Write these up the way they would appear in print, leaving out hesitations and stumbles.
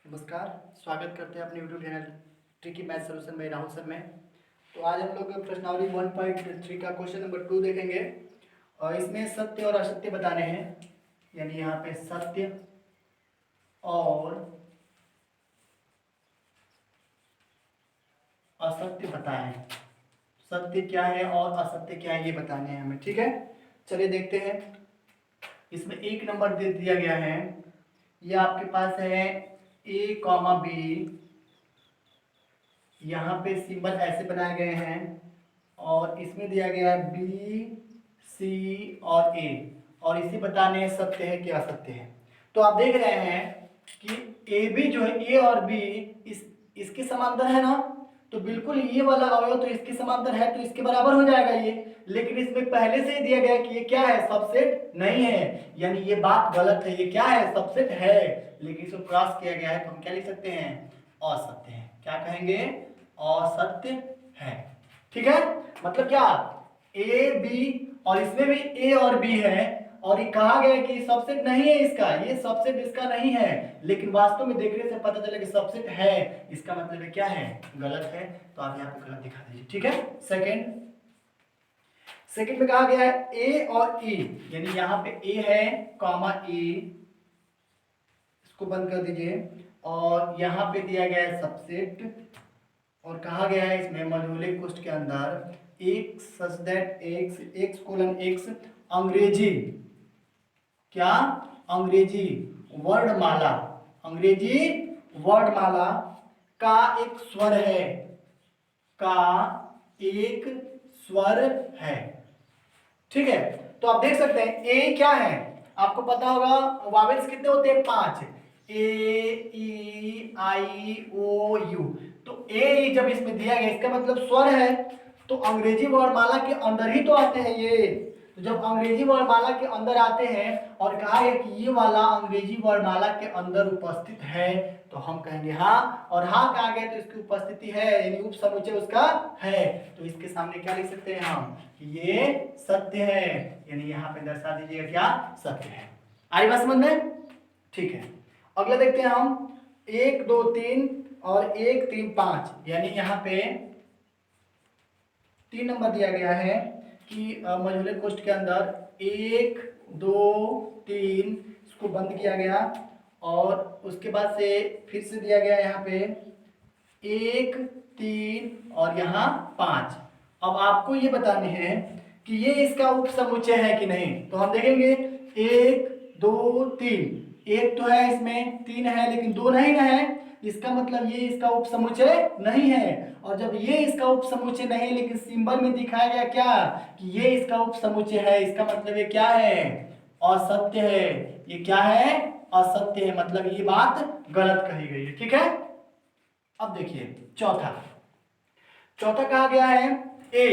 नमस्कार। स्वागत करते हैं अपने YouTube channel tricky math solution में राहुल सर में। तो आज हम लोग प्रश्नावली 1.3 का क्वेश्चन नंबर 2 देखेंगे और इसमें सत्य और असत्य बताने हैं। यानी यहाँ पे सत्य और असत्य बताएं। सत्य क्या है और असत्य क्या है ये बताने हैं हमें। ठीक है, चलिए देखते हैं। इसमें एक नंबर दे दिया गया है, ये आपके पास है ए कॉमा बी। यहाँ पे सिंबल ऐसे बनाए गए हैं और इसमें दिया गया है बी सी और ए, और इसी बताने सत्य है कि असत्य है। तो आप देख रहे हैं कि ए बी जो है, ए और बी इसके समांतर है ना, तो बिल्कुल ये वाला अवयव तो इसके समांतर है, तो इसके बराबर हो जाएगा ये। लेकिन इसमें पहले से ही दिया गया है कि ये क्या है, सबसेट नहीं है, यानी ये बात गलत है। ये क्या है, सबसेट है, लेकिन इसको क्रॉस किया गया है, तो हम क्या लिख सकते हैं, असत्य है। क्या कहेंगे, असत्य है। ठीक है, मतलब क्या, ए बी और इसमें भी ए और बी है, और ये कहा गया है कि सबसेट नहीं है इसका, ये सबसेट इसका नहीं है, लेकिन वास्तव में देखने से पता चला कि सबसेट है। इसका मतलब है क्या है, गलत है। तो आप यहाँ पे गलत दिखा दीजिए। ठीक है, सेकंड में कहा गया है ए और ई, यानी यहाँ पे ए है कॉमा ई, इसको बंद कर दीजिए, और यहाँ पे दिया गया है सबसेट, और कहा गया है इसमें मजहूले कुष्ठ के अंदर x such that x x colon x अंग्रेजी, क्या, अंग्रेजी वर्णमाला, अंग्रेजी वर्णमाला का एक स्वर है, का एक स्वर है। ठीक है, तो आप देख सकते हैं ए क्या है, आपको पता होगा वावेल्स कितने होते हैं, 5, ए ई आई ओ यू। तो ए जब इसमें दिया गया इसका मतलब स्वर है, तो अंग्रेजी वर्णमाला के अंदर ही तो आते हैं ये। तो जब अंग्रेजी वर्णमाला के अंदर आते हैं और कहा है कि ये वाला अंग्रेजी वर्णमाला के अंदर उपस्थित है, तो हम कहेंगे हाँ, और हाँ कहा गया तो इसकी उपस्थिति है, यानी उप समुच्चय उसका है, तो इसके सामने क्या लिख सकते हैं हम, ये सत्य है, यानी यहाँ पे दर्शा दीजिएगा क्या, सत्य है। आई बात समझ में। ठीक है, अगला देखते हैं हम, 1 2 3 और 1 3 5, यानी यहाँ पे 3 नंबर दिया गया है कि मजहूले कुष्ठ के अंदर 1 2 3, इसको बंद किया गया, और उसके बाद से फिर से दिया गया यहाँ पे 1 3 और यहाँ 5। अब आपको ये बताने हैं कि ये इसका उप समुच्चय है कि नहीं, तो हम देखेंगे 1 2 3, एक तो है इसमें, 3 है लेकिन 2 नहीं है, इसका मतलब ये इसका उप समुच्चय नहीं है। और जब ये इसका उप समुच्चय नहीं है लेकिन सिंबल में दिखाया गया क्या, कि ये इसका उप समुच्चय है, इसका मतलब ये क्या है, असत्य है। ये क्या है, असत्य है, मतलब ये बात गलत कही गई है। ठीक है, अब देखिए चौथा कहा गया है ए,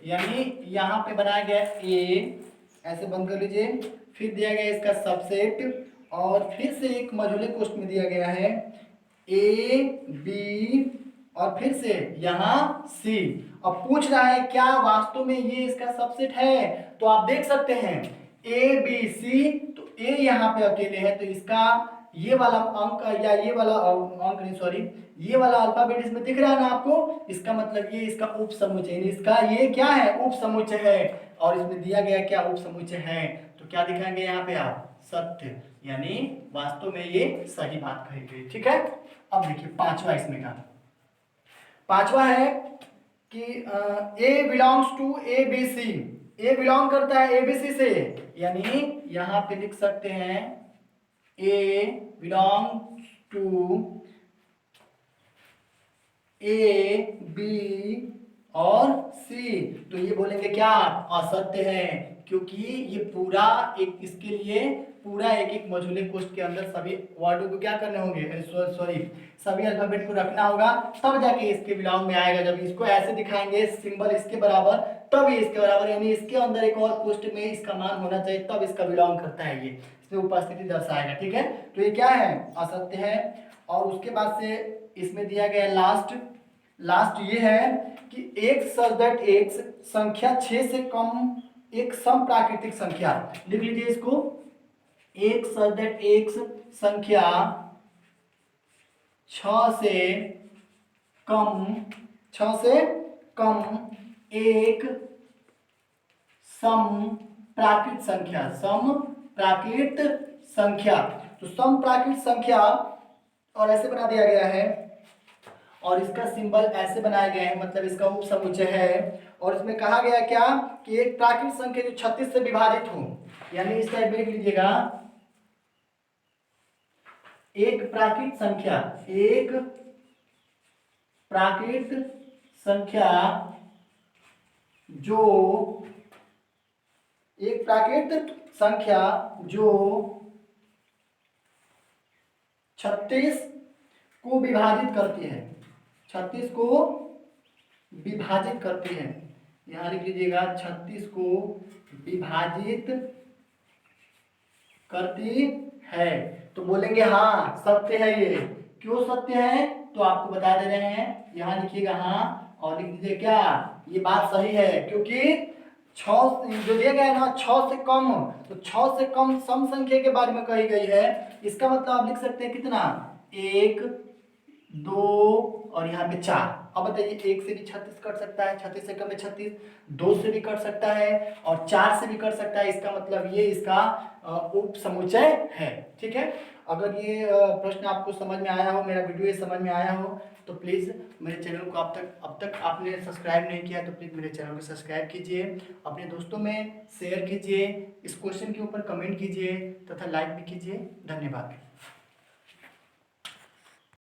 यानी यहाँ पे बनाया गया ए, ऐसे बंद कर लीजिए, फिर दिया गया इसका सबसेट, और फिर से एक मजहूले कुष्ठ में दिया गया है ए बी, और फिर से यहाँ सी। अब पूछ रहा है क्या वास्तव में ये इसका सबसेट है, तो आप देख सकते हैं ए बी सी, तो ए यहाँ पे अकेले है, तो इसका ये वाला अंक या ये वाला अंक नहीं, सॉरी, ये वाला अल्फाबेट इसमें दिख रहा है ना आपको, इसका मतलब ये इसका उप समुच्चय, इसका ये क्या है, उप समुच्चय है, और इसमें दिया गया क्या, उप समुच्चय है, तो क्या दिखाएंगे यहाँ पे आप, सत्य, यानी वास्तव में ये सही बात कही गई। ठीक है, अब देखिए पांचवा, इसमें का पांचवा है कि A belongs to A B C, A belong करता है ए बी सी से, यानी यहाँ पे लिख सकते हैं ए बिलोंग्स टू ए बी और सी, तो ये बोलेंगे क्या, असत्य है, क्योंकि ये पूरा एक, इसके लिए पूरा एक एक मजहूले कुष्ठ के अंदर सभी वर्डों को क्या करने होंगे, सॉरी सभी अल्फाबेट को रखना होगा, तब जाके इसके बिलोंग में आएगा। जब इसको ऐसे दिखाएंगे सिंबल इसके बराबर, तब ये इसके बराबर, यानी इसके अंदर एक और कुष्ठ में इसका मान होना चाहिए, तब इसका बिलोंग करता है, ये इसमें उपस्थिति दर्शाएगा। ठीक है, तो ये क्या है, असत्य है। और उसके बाद से इसमें दिया गया लास्ट ये है कि एक सच दैट एक्स संख्या 6 से कम एक सम प्राकृतिक संख्या, लिख लीजिए इसको, एक सच दैट एक्स संख्या 6 से कम 6 से कम एक सम प्राकृत संख्या, सम प्राकृत संख्या। तो सम प्राकृत संख्या और ऐसे बना दिया गया है और इसका सिंबल ऐसे बनाया गया है, मतलब इसका उपसमुच्चय है। और इसमें कहा गया क्या कि एक प्राकृत संख्या जो 36 से विभाजित हो, यानी इस टाइप में लिख लीजिएगा, एक प्राकृत संख्या, एक प्राकृत संख्या जो, एक प्राकृत संख्या जो 36 को विभाजित करती है, 36 को विभाजित करती है। यहां लिख लीजिएगा 36 को विभाजित करती है। तो बोलेंगे हाँ सत्य है ये। क्यों सत्य है तो आपको बता दे रहे हैं, यहां लिखिएगा हाँ और लिख दीजिए क्या, ये बात सही है। क्योंकि 6 जो दिया गया है ना 6 से कम, तो 6 से कम सम संख्या के बारे में कही गई है। इसका मतलब आप लिख सकते हैं कितना, 1 2 और यहाँ पे 4। अब बताइए 1 से भी 36 कट सकता है, 36 से कम है 36, 2 से भी कट सकता है और 4 से भी कट सकता है। इसका मतलब ये इसका उप समुच्चय है। ठीक है, अगर ये प्रश्न आपको समझ में आया हो, मेरा वीडियो ये समझ में आया हो, तो प्लीज़ मेरे चैनल को अब तक आपने सब्सक्राइब नहीं किया तो प्लीज़ मेरे चैनल को सब्सक्राइब कीजिए, अपने दोस्तों में शेयर कीजिए, इस क्वेश्चन के ऊपर कमेंट कीजिए तथा लाइक भी कीजिए। धन्यवाद।